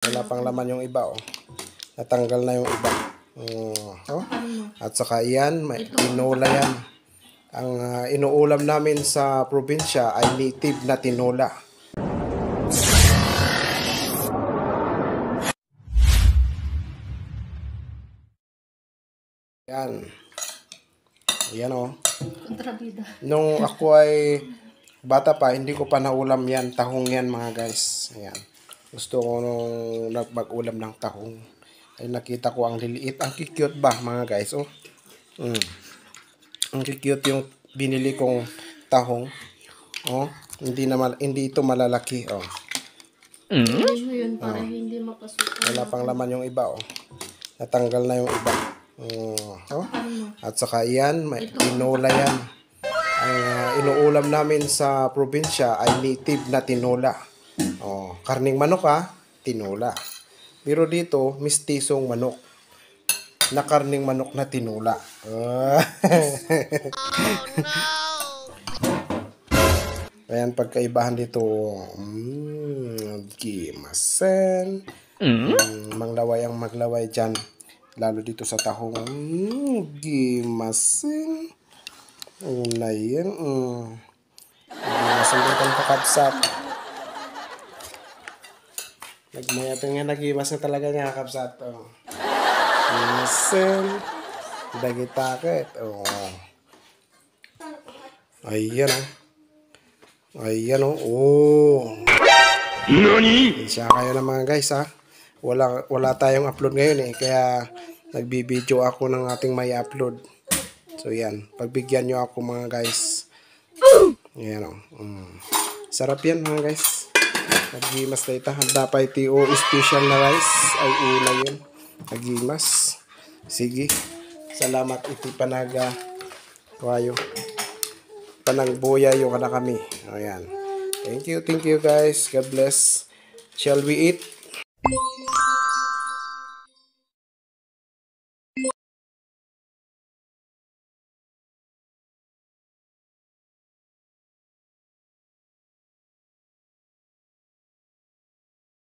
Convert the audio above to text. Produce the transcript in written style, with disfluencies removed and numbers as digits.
Wala pang laman yung iba, oh. Natanggal na yung iba. Oh. At saka yan, may tinola yan. Ang inuulam namin sa probinsya ay native na tinola. Yan. Yan, oh. Kontrabida. Nung ako ay bata pa, hindi ko pa naulam yan. Tahong yan, mga guys. Ayan. Gusto ko nung mag-ulam ng tahong. Ay nakita ko ang liliit. Ang cute ba, mga guys, oh. Ang cute yung binili kong tahong. Oh, hindi ito malalaki, oh. Hindi mo yun para hindi mapasukan. Wala pang laman yung iba, oh. Natanggal na yung iba. Oh. At saka yan, may tinola yan. Ang inuulam namin sa probinsya ay native na tinola. Oh, karning manok, tinola. Pero dito, mistisong manok. Na karning manok na tinola. Oh, no! Ayan, pagkaibahan dito. Gimasen. Manglaway ang maglaway dyan. Lalo dito sa tahong. Gimasen. Una yan. Gimasen dito ang kakabsat. Nagmayatong nga nagimas na talaga nga kakabsat. Oh. Gimasen. Dagitakit. Oh. Ayan, oh. Ayan, oh. Nani? Isa kayo na mga guys, Wala tayong upload ngayon, kaya nagbibideo ako ng ating may upload. So yan, pagbigyan nyo ako mga guys. Ayan, oh. Sarap yan mga guys. Nagimas na ita. Handa pa ito special na rice. Ay una yun. Nagimas. Sige. Salamat iti panaga. Kayo. Panagbuya yung kana kami. Ayan. Thank you guys. God bless. Shall we eat?